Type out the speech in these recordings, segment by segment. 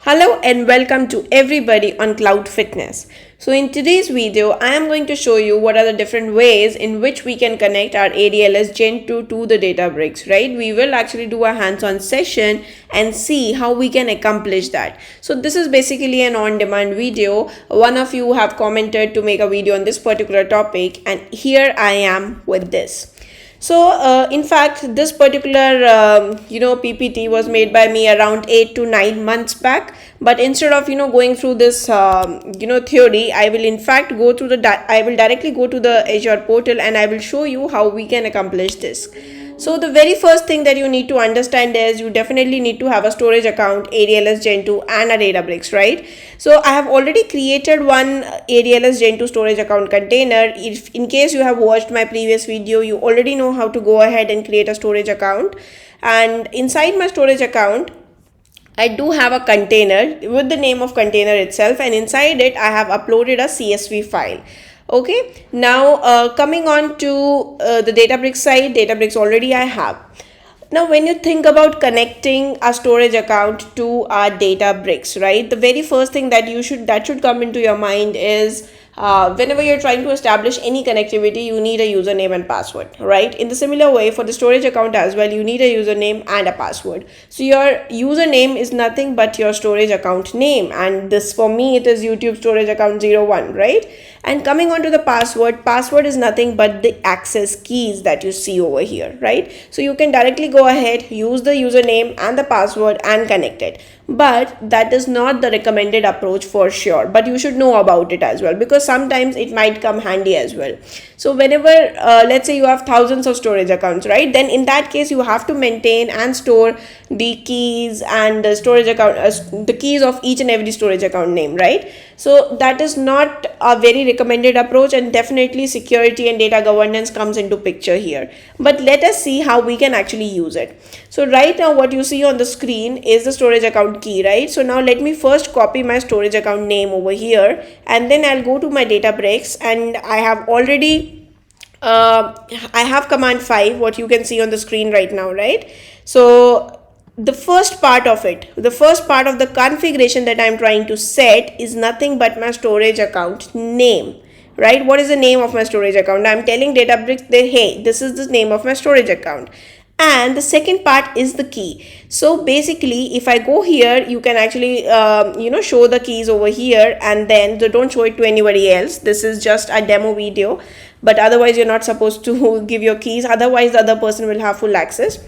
Hello and welcome to everybody on Cloud Fitness. So in today's video, I am going to show you what are the different ways in which we can connect our ADLS Gen 2 to the Databricks, right? We will actually do a hands-on session and see how we can accomplish that. So this is basically an on-demand video. One of you have commented to make a video on this particular topic, and here I am with this. So in fact, this particular PPT was made by me around 8 to 9 months back. But instead of going through this theory, I will in fact go through I will directly go to the Azure portal and I will show you how we can accomplish this. So the very first thing that you need to understand is you definitely need to have a storage account, ADLS Gen 2 and a Databricks, right? So I have already created one ADLS Gen 2 storage account container. If in case you have watched my previous video, you already know how to go ahead and create a storage account. And inside my storage account, I do have a container with the name of container itself, and inside it I have uploaded a CSV file. Okay, now coming on to the Databricks side, Databricks already I have. Now when you think about connecting a storage account to our Databricks, right, the very first thing that should come into your mind is whenever you're trying to establish any connectivity, you need a username and password, right? In the similar way, for the storage account as well, you need a username and a password. So your username is nothing but your storage account name, and this for me it is YouTube storage account 01, right? And coming on to the password is nothing but the access keys that you see over here, right? So you can directly go ahead, use the username and the password and connect it. But that is not the recommended approach for sure, but you should know about it as well, because sometimes it might come handy as well. So whenever let's say you have thousands of storage accounts, right, then in that case you have to maintain and store the keys and the storage account, the keys of each and every storage account name, right? So that is not a very recommended approach, and definitely security and data governance comes into picture here. But let us see how we can actually use it. So right now what you see on the screen is the storage account key, right? So now let me first copy my storage account name over here, and then I'll go to my Databricks, and I have already I have command 5, what you can see on the screen right now, right? So the first part of the configuration that I'm trying to set is nothing but my storage account name, right? What is the name of my storage account? I'm telling Databricks that, hey, this is the name of my storage account. And the second part is the key. So basically, if I go here, you can actually show the keys over here, and then don't show it to anybody else. This is just a demo video, but otherwise you're not supposed to give your keys, otherwise the other person will have full access.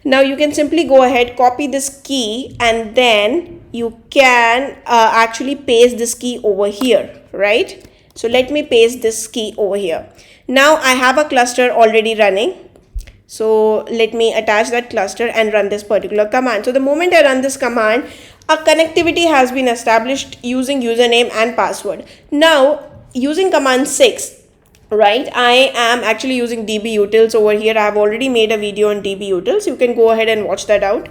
Now you can simply go ahead, copy this key, and then you can actually paste this key over here, right? So let me paste this key over here. Now I have a cluster already running. So let me attach that cluster and run this particular command. So the moment I run this command, a connectivity has been established using username and password. Now using command 6, right, I am actually using dbutils over here. I have already made a video on dbutils. You can go ahead and watch that out.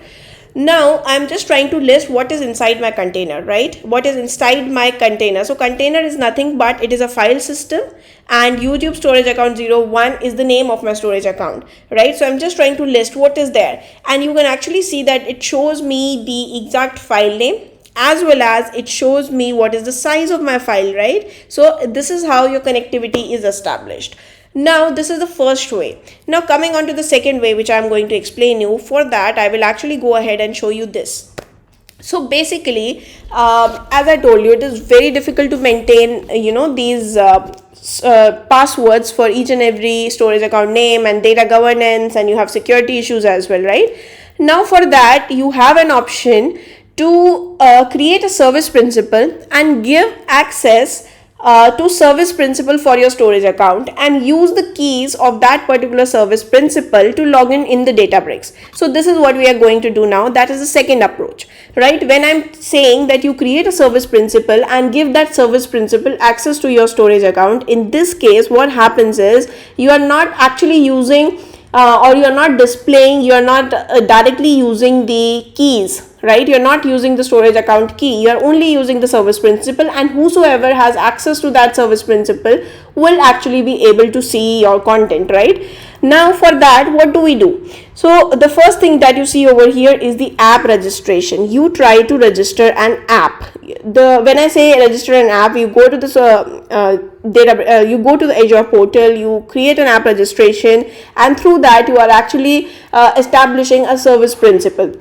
Now I'm just trying to list what is inside my container, right? What is inside my container? So container is nothing but it is a file system, and YouTube storage account 01 is the name of my storage account, right? So I'm just trying to list what is there, and you can actually see that it shows me the exact file name, as well as it shows me what is the size of my file, right? So this is how your connectivity is established. Now this is the first way. Now coming on to the second way, which I'm going to explain you. For that, I will actually go ahead and show you this. So basically, as I told you, it is very difficult to maintain these passwords for each and every storage account name and data governance, and you have security issues as well, right? Now for that, you have an option to create a service principal and give access to service principal for your storage account, and use the keys of that particular service principal to log in the Databricks. So this is what we are going to do now. That is the second approach, right? When I'm saying that you create a service principal and give that service principal access to your storage account, in this case what happens is you are not actually using or you're not displaying, you're not directly using the keys, right? You're not using the storage account key, you're only using the service principal, and whosoever has access to that service principal will actually be able to see your content, right? Now for that, what do we do? So the first thing that you see over here is the app registration. You try to register an app. When I say register an app, you go to this you go to the Azure portal, you create an app registration, and through that you are actually establishing a service principal.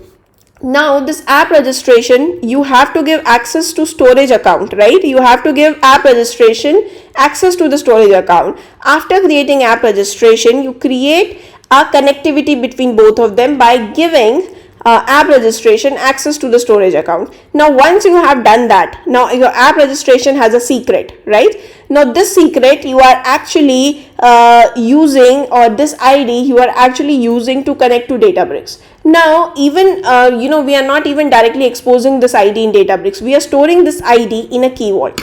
Now this app registration, you have to give access to storage account, right? You have to give app registration access to the storage account. After creating app registration, you create a connectivity between both of them by giving app registration access to the storage account. Now once you have done that, now your app registration has a secret, right? Now this secret you are actually using, or this ID you are actually using to connect to Databricks. Now even we are not even directly exposing this ID in Databricks. We are storing this ID in a key vault,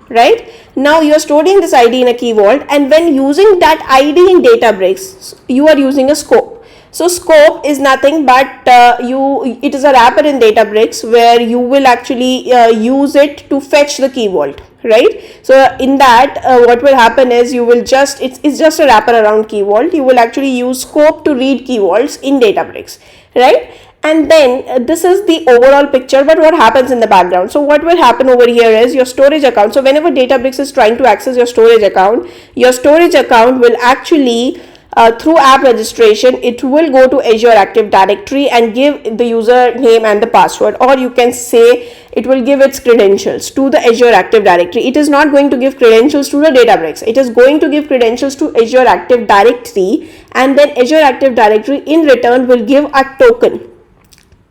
right? Now you are storing this ID in a key vault, and when using that ID in Databricks, you are using a scope. So scope is nothing but it is a wrapper in Databricks where you will actually use it to fetch the key vault, right? So in that what will happen is you will just it's just a wrapper around key vault. You will actually use scope to read key vaults in Databricks, right? And then this is the overall picture, but what happens in the background? So what will happen over here is your storage account. So whenever Databricks is trying to access your storage account will actually through app registration, it will go to Azure Active Directory and give the username and the password, or you can say it will give its credentials to the Azure Active Directory. It is not going to give credentials to the Databricks. It is going to give credentials to Azure Active Directory, and then Azure Active Directory in return will give a token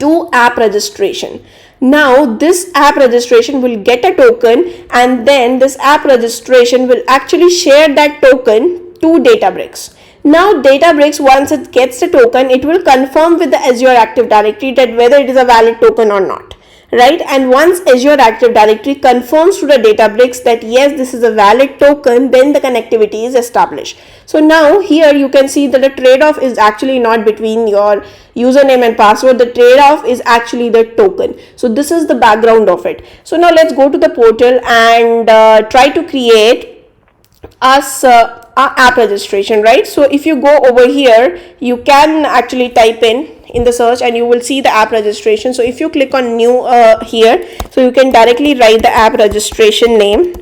to app registration. Now this app registration will get a token, and then this app registration will actually share that token to Databricks. Now Databricks, once it gets the token, it will confirm with the Azure Active Directory that whether it is a valid token or not, right? And once Azure Active Directory confirms to the Databricks that yes, this is a valid token, then the connectivity is established. So now here you can see that the trade-off is actually not between your username and password. The trade-off is actually the token. So this is the background of it. So now let's go to the portal and try to create us app registration, right? So if you go over here, you can actually type in the search and you will see the app registration. So if you click on new here, so you can directly write the app registration name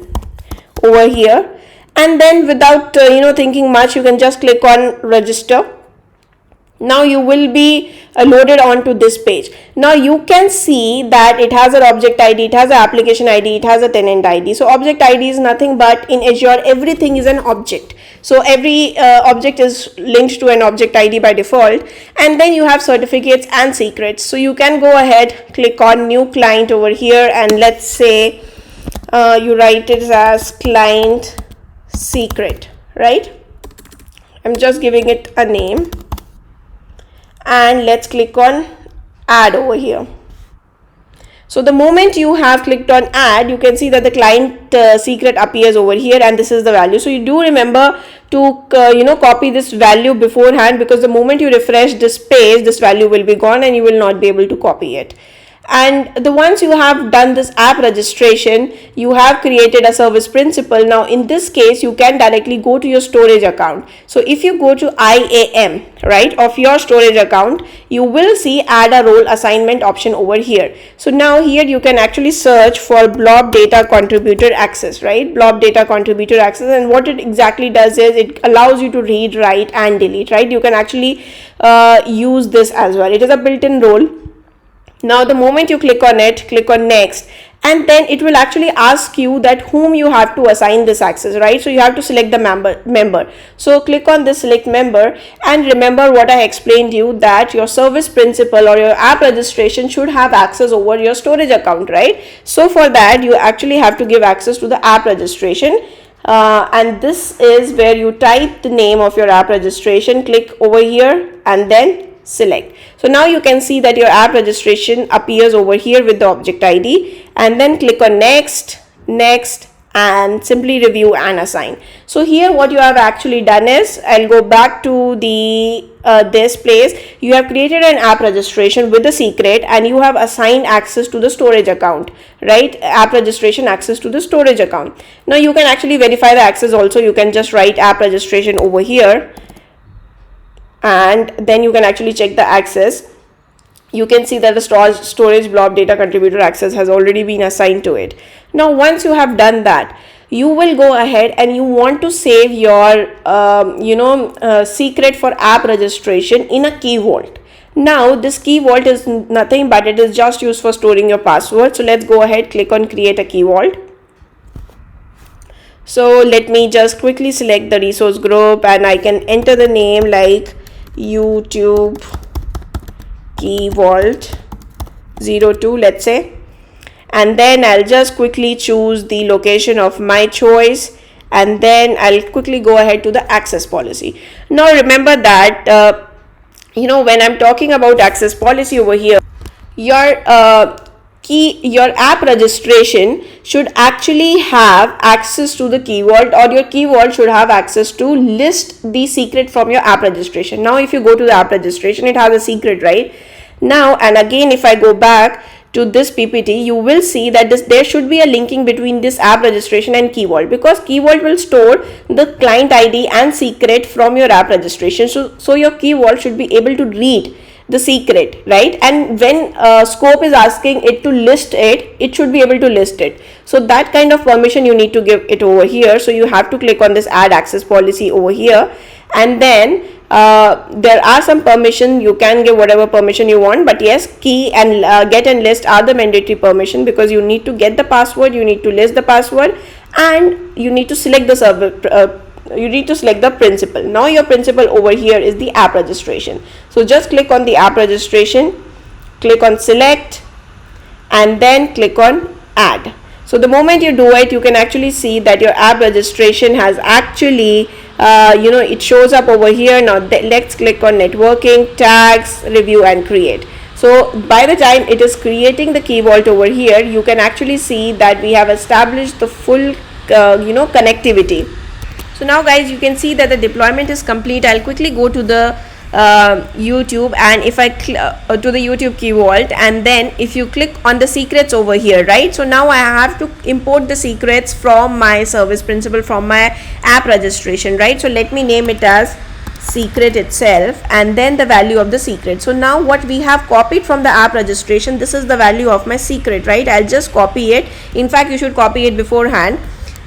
over here, and then without thinking much, you can just click on register. Now you will be loaded onto this page. Now you can see that it has an object ID, it has an application ID, it has a tenant ID. So object ID is nothing but in Azure everything is an object. So every object is linked to an object ID by default, and then you have certificates and secrets. So you can go ahead, click on new client over here, and let's say you write it as client secret, right? I'm just giving it a name. And let's click on add over here. So the moment you have clicked on add, you can see that the client secret appears over here, and this is the value. So you do remember to copy this value beforehand, because the moment you refresh this page, this value will be gone and you will not be able to copy it. And once you have done this app registration, you have created a service principal. Now in this case, you can directly go to your storage account. So if you go to IAM, right, of your storage account, you will see add a role assignment option over here. So now here you can actually search for blob data contributor access, right? Blob data contributor access, and what it exactly does is it allows you to read, write and delete, right? You can actually use this as well. It is a built-in role. Now the moment you click on it, click on next, and then it will actually ask you that whom you have to assign this access, right? So you have to select the member. So click on this select member, and remember what I explained to you, that your service principal or your app registration should have access over your storage account, right? So for that you actually have to give access to the app registration. And this is where you type the name of your app registration, click over here and then select. So now you can see that your app registration appears over here with the object ID, and then click on next, next, and simply review and assign. So here what you have actually done is, I'll go back to the this place. You have created an app registration with the secret, and you have assigned access to the storage account, right? App registration access to the storage account. Now you can actually verify the access also. You can just write app registration over here, and then you can actually check the access. You can see that the storage blob data contributor access has already been assigned to it. Now once you have done that, you will go ahead and you want to save your secret for app registration in a key vault. Now this key vault is nothing but it is just used for storing your password. So let's go ahead, click on create a key vault. So let me just quickly select the resource group and I can enter the name like YouTube key vault 02, let's say, and then I'll just quickly choose the location of my choice, and then I'll quickly go ahead to the access policy. Now remember that when I'm talking about access policy over here, your app registration should actually have access to the key vault, or your key vault should have access to list the secret from your app registration. Now if you go to the app registration, it has a secret, right? Now, and again, if I go back to this PPT, you will see that there should be a linking between this app registration and key vault, because key vault will store the client ID and secret from your app registration. So your key vault should be able to read the secret, right? And when scope is asking it to list it, it should be able to list it. So that kind of permission you need to give it over here. So you have to click on this add access policy over here, and then there are some permission. You can give whatever permission you want, but yes, key and get and list are the mandatory permission, because you need to get the password, you need to list the password, and you need to select the server. You need to select the principal. Now your principal over here is the app registration. So just click on the app registration, click on select, and then click on add. So the moment you do it, you can actually see that your app registration has actually it shows up over here. Now let's click on networking, tags, review, and create. So by the time it is creating the key vault over here, you can actually see that we have established the full connectivity. So now guys, you can see that the deployment is complete. I'll quickly go to the YouTube, and if I to the YouTube key vault, and then if you click on the secrets over here, right? So now I have to import the secrets from my service principal, from my app registration, right? So let me name it as secret itself, and then the value of the secret. So now what we have copied from the app registration, this is the value of my secret, right? I'll just copy it. In fact, you should copy it beforehand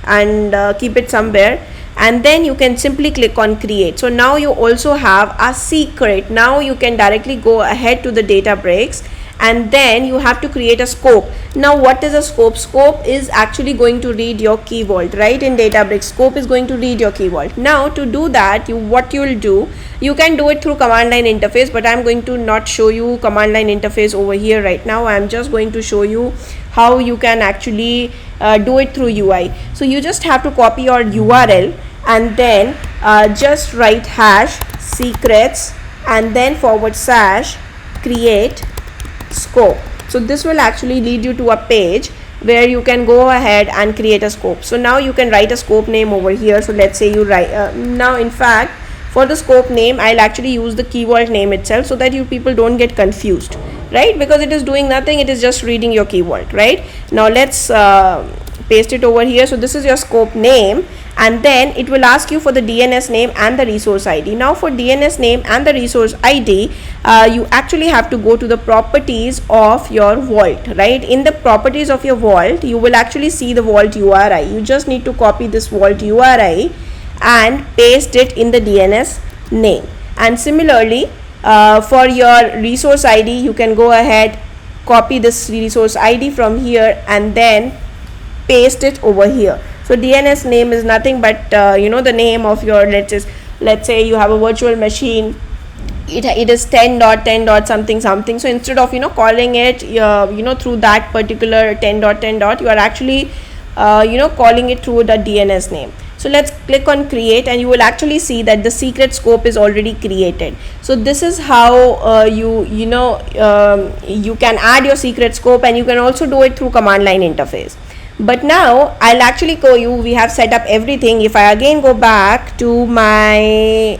and keep it somewhere, and then you can simply click on create. So now you also have a secret. Now you can directly go ahead to the Databricks, and then you have to create a scope. Now what is a scope? Scope is actually going to read your key vault, right? In Databricks, scope is going to read your key vault. Now to do that, what you will do, you can do it through command line interface, but I'm going to not show you command line interface over here right now. I'm just going to show you how you can actually do it through UI. So you just have to copy your URL, and then just write hash secrets, and then / create scope. So this will actually lead you to a page where you can go ahead and create a scope. So now you can write a scope name over here. So let's say you write now, in fact, for the scope name, I'll actually use the key vault name itself, so that you people don't get confused, right? Because it is doing nothing, it is just reading your key vault, right? Now let's paste it over here. So this is your scope name, and then it will ask you for the DNS name and the resource ID. Now for DNS name and the resource ID, you actually have to go to the properties of your vault, right? In the properties of your vault, you will actually see the vault URI. You just need to copy this vault URI and paste it in the DNS name. And similarly, for your resource ID, you can go ahead, copy this resource ID from here, and then paste it over here. So DNS name is nothing but the name of your, let's say you have a virtual machine, it is 10.10. something. So instead of calling it through that particular 10.10, you are actually calling it through the DNS name. So let's click on create, and you will actually see that the secret scope is already created. So this is how you can add your secret scope, and you can also do it through command line interface. But now I'll actually show you, we have set up everything. If I again go back to my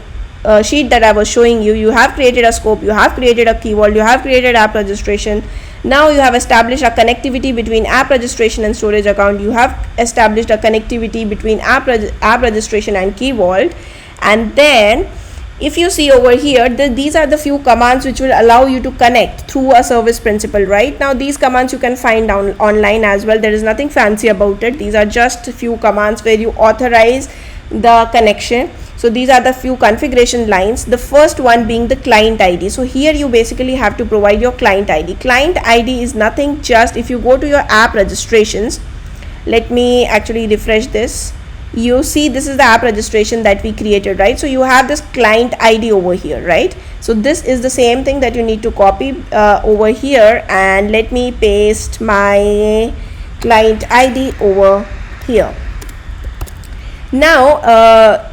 sheet that I was showing you, you have created a scope, you have created a key vault, you have created app registration. Now you have established a connectivity between app registration and storage account. You have established a connectivity between app registration and key vault, and then if you see over here, these are the few commands which will allow you to connect through a service principal. Right now these commands you can find online as well. There is nothing fancy about it. These are just a few commands where you authorize the connection. So these are the few configuration lines. The first one being the client ID. So here you basically have to provide your client ID. Client ID is nothing, just if you go to your app registrations, let me actually refresh this. You see this is the app registration that we created, right? So you have this client ID over here, right? So this is the same thing that you need to copy over here, and let me paste my client ID over here. Now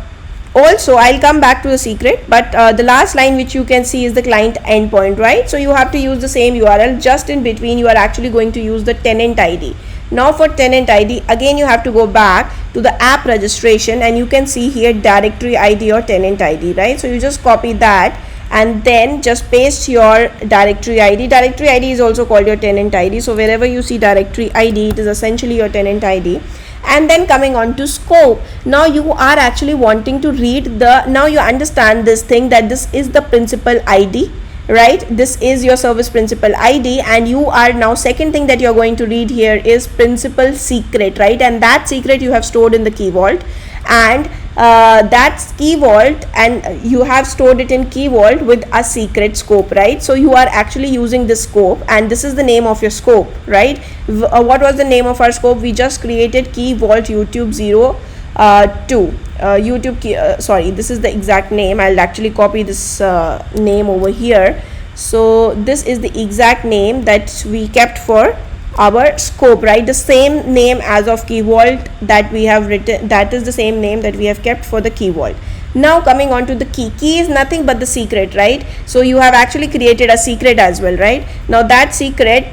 also I'll come back to the secret, but the last line which you can see is the client endpoint, right? So you have to use the same URL. Just in between you are actually going to use the tenant ID. Now for tenant ID, again you have to go back to the app registration, and you can see here directory ID or tenant ID, right? So you just copy that and then just paste your directory ID. Directory ID is also called your tenant ID. So wherever you see directory ID, it is essentially your tenant ID. And then coming on to scope, now you are actually wanting to read the, now you understand this thing that this is the principal ID, right? This is your service principal ID, and you are now, second thing that you're going to read here is principal secret, right? And that secret you have stored in the key vault, and that's key vault, and you have stored it in key vault with a secret scope, right? So you are actually using this scope, and this is the name of your scope, right? What was the name of our scope? We just created key vault YouTube 02 YouTube key, sorry, this is the exact name. I'll actually copy this name over here. So this is the exact name that we kept for our scope, right? The same name as of key vault that we have written, that is the same name that we have kept for the key vault. Now coming on to the key is nothing but the secret, right? So you have actually created a secret as well, right? Now that secret,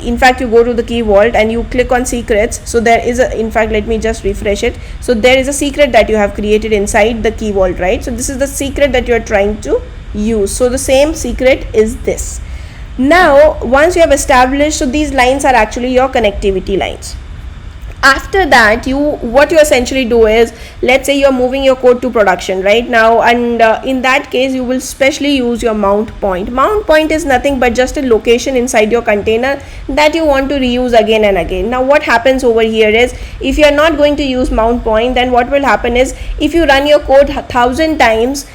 in fact you go to the key vault and you click on secrets. So there is a, in fact let me just refresh it. So there is a secret that you have created inside the key vault, right? So this is the secret that you are trying to use. So the same secret is this. Now once you have established, so these lines are actually your connectivity lines. After that, what you essentially do is, let's say you're moving your code to production right now, and in that case you will specially use your mount point. Mount point is nothing but just a location inside your container that you want to reuse again and again. Now what happens over here is, if you are not going to use mount point, then what will happen is, if you run your code 1000 times,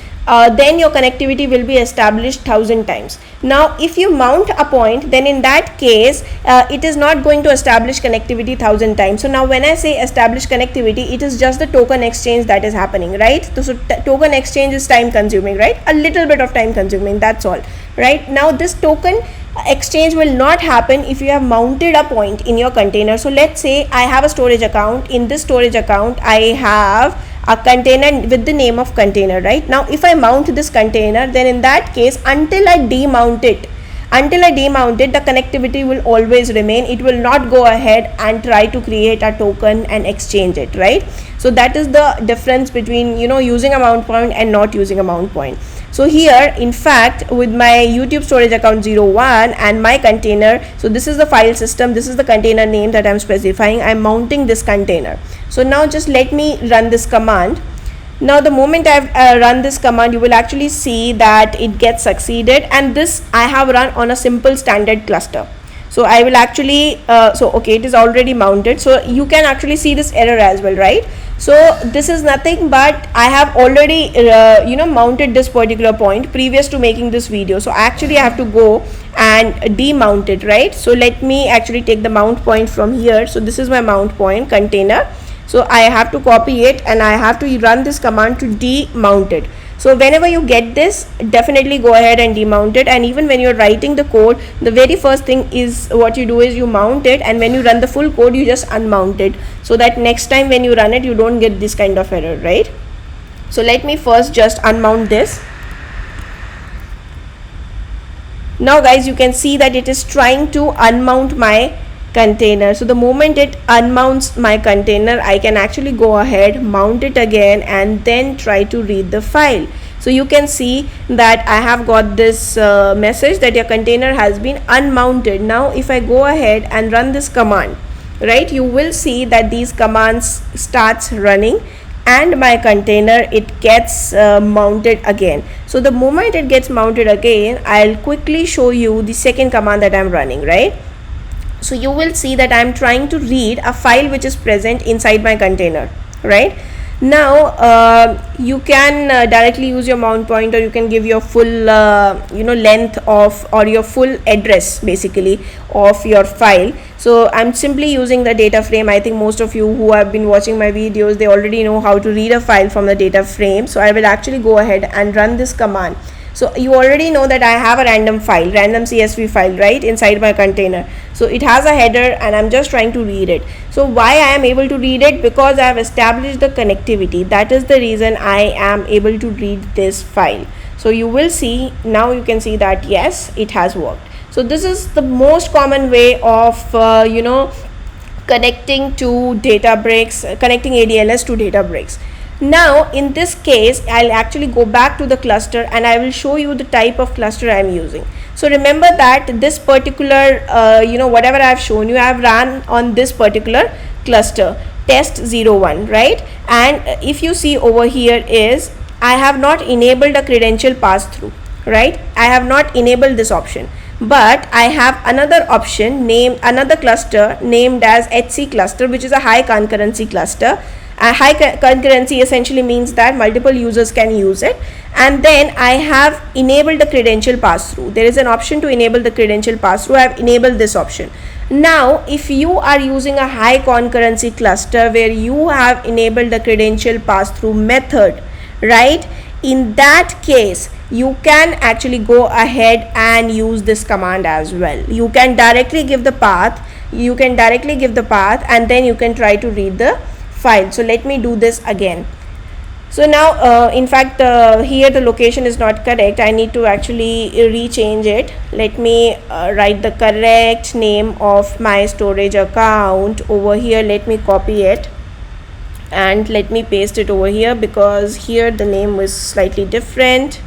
then your connectivity will be established 1000 times. Now if you mount a point, then in that case it is not going to establish connectivity 1000 times. So now when I say establish connectivity, it is just the token exchange that is happening, right? So token exchange is time consuming, right? A little bit of time consuming, that's all, right? Now this token exchange will not happen if you have mounted a point in your container. So let's say I have a storage account. In this storage account I have a container with the name of container, right? Now if I mount this container, then in that case, until I demount it, the connectivity will always remain. It will not go ahead and try to create a token and exchange it, right? So that is the difference between, you know, using a mount point and not using a mount point. So here, in fact, with my YouTube storage account 01 and my container, so this is the file system, this is the container name that I'm specifying. I'm mounting this container. So now just let me run this command. Now the moment I've run this command, you will actually see that it gets succeeded, and this I have run on a simple standard cluster. So I will actually okay, it is already mounted, so you can actually see this error as well, right? So this is nothing but I have already mounted this particular point previous to making this video. So actually I have to go and demount it, right? So let me actually take the mount point from here. So this is my mount point container. So I have to copy it and I have to run this command to demount it. So whenever you get this, definitely go ahead and demount it. And even when you're writing the code, the very first thing is what you do is you mount it, and when you run the full code, you just unmount it, so that next time when you run it, you don't get this kind of error, right? So let me first just unmount this. Now guys, you can see that it is trying to unmount my container. So the moment it unmounts my container, I can actually go ahead, mount it again, and then try to read the file. So you can see that I have got this message that your container has been unmounted. Now if I go ahead and run this command, right, you will see that these commands starts running. and my container, it gets mounted again. So the moment it gets mounted again, I'll quickly show you the second command that I'm running, right? So you will see that I'm trying to read a file which is present inside my container, right? Now you can directly use your mount point, or you can give your full length of, or your full address basically of your file. So I'm simply using the data frame. I think most of you who have been watching my videos, they already know how to read a file from the data frame. So I will actually go ahead and run this command. So you already know that I have a random CSV file, right, inside my container. So it has a header and I'm just trying to read it. So why I am able to read it? Because I have established the connectivity. That is the reason I am able to read this file. So you will see, now you can see that yes, it has worked. So this is the most common way of connecting to Databricks, connecting ADLS to Databricks. Now in this case, I'll actually go back to the cluster and I will show you the type of cluster I'm using. So remember that this particular whatever I've shown you, I've run on this particular cluster test01, right? And if you see over here is, I have not enabled a credential pass through, right? I have not enabled this option, but I have another option named, another cluster named as HC cluster, which is a high concurrency cluster. High concurrency essentially means that multiple users can use it. And then I have enabled the credential pass through. There is an option to enable the credential pass through. I have enabled this option. Now if you are using a high concurrency cluster where you have enabled the credential pass through method, right, in that case you can actually go ahead and use this command as well. You can directly give the path, and then you can try to read the file. So let me do this again. So now in fact here the location is not correct. I need to actually rechange it. Let me write the correct name of my storage account over here. Let me copy it and let me paste it over here, because here the name was slightly different.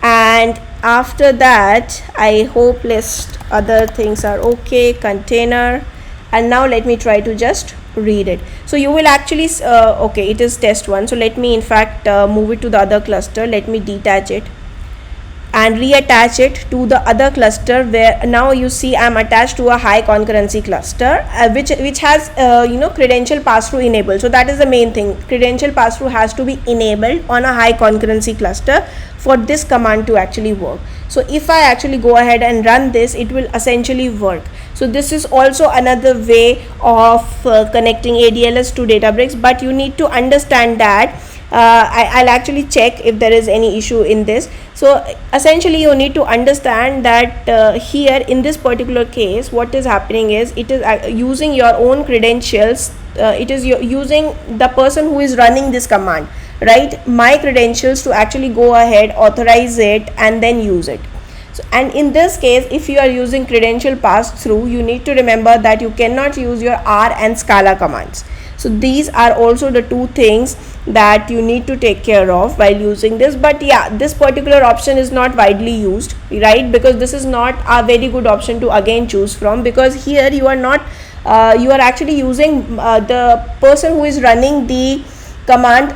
And after that, I hope list other things are okay, container. And now let me try to just read it. So you will actually okay, it is test1. So let me in fact move it to the other cluster. Let me detach it and reattach it to the other cluster, where now you see I'm attached to a high concurrency cluster which has credential pass through enabled. So that is the main thing. Credential pass through has to be enabled on a high concurrency cluster for this command to actually work. So if I actually go ahead and run this, it will essentially work. So this is also another way of connecting ADLS to Databricks, but you need to understand that I'll actually check if there is any issue in this. So essentially you need to understand that here in this particular case, what is happening is, it is using your own credentials. It is using the person who is running this command, right, my credentials, to actually go ahead, authorize it, and then use it. So, and in this case, if you are using credential pass through, you need to remember that you cannot use your R and Scala commands. So these are also the two things that you need to take care of while using this. But yeah, this particular option is not widely used, right, because this is not a very good option to again choose from, because here you are not you are actually using the person who is running the command,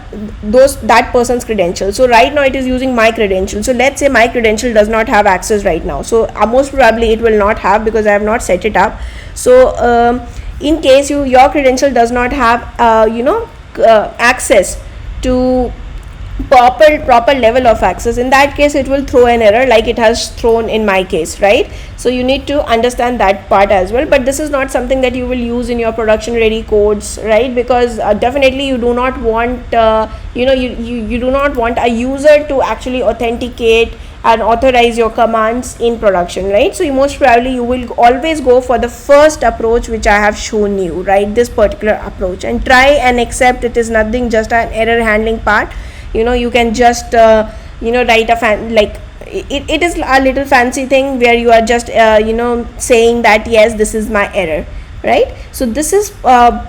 that person's credentials. So right now it is using my credential. So let's say my credential does not have access right now. So most probably it will not have, because I have not set it up. So in case your credential does not have access to proper level of access, in that case it will throw an error like it has thrown in my case, right? So you need to understand that part as well. But this is not something that you will use in your production ready codes, right? Because definitely you do not want you do not want a user to actually authenticate and authorize your commands in production, right? So most probably you will always go for the first approach which I have shown you, right, this particular approach, and try and accept it is nothing, just an error handling part. You can just write a it is a little fancy thing where you are just saying that yes, this is my error, right? So this is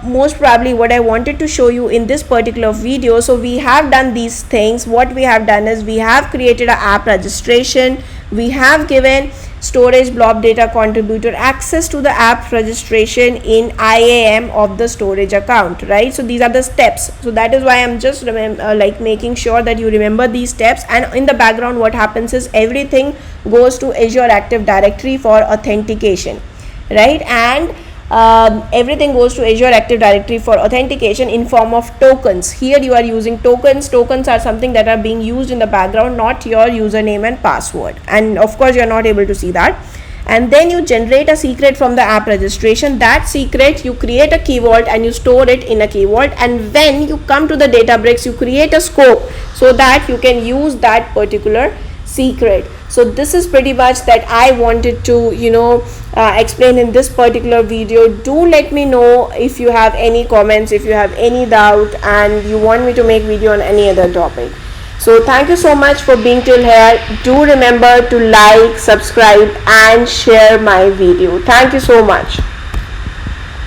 most probably what I wanted to show you in this particular video. So we have done these things. What we have done is we have created an app registration, we have given storage, blob data contributor, access to the app registration in IAM of the storage account, right? So these are the steps. So that is why I'm just making sure that you remember these steps. And in the background, what happens is everything goes to Azure Active Directory for authentication, right? And everything goes to Azure Active Directory for authentication in form of tokens. Here you are using tokens. Tokens are something that are being used in the background, not your username and password. And of course, you are not able to see that. And then you generate a secret from the app registration. That secret, you create a key vault and you store it in a key vault. And when you come to the Databricks, you create a scope so that you can use that particular secret. So this is pretty much that I wanted to explain in this particular video. Do let me know if you have any comments, if you have any doubt, and you want me to make video on any other topic. So thank you so much for being till here. Do remember to like, subscribe and share my video. Thank you so much.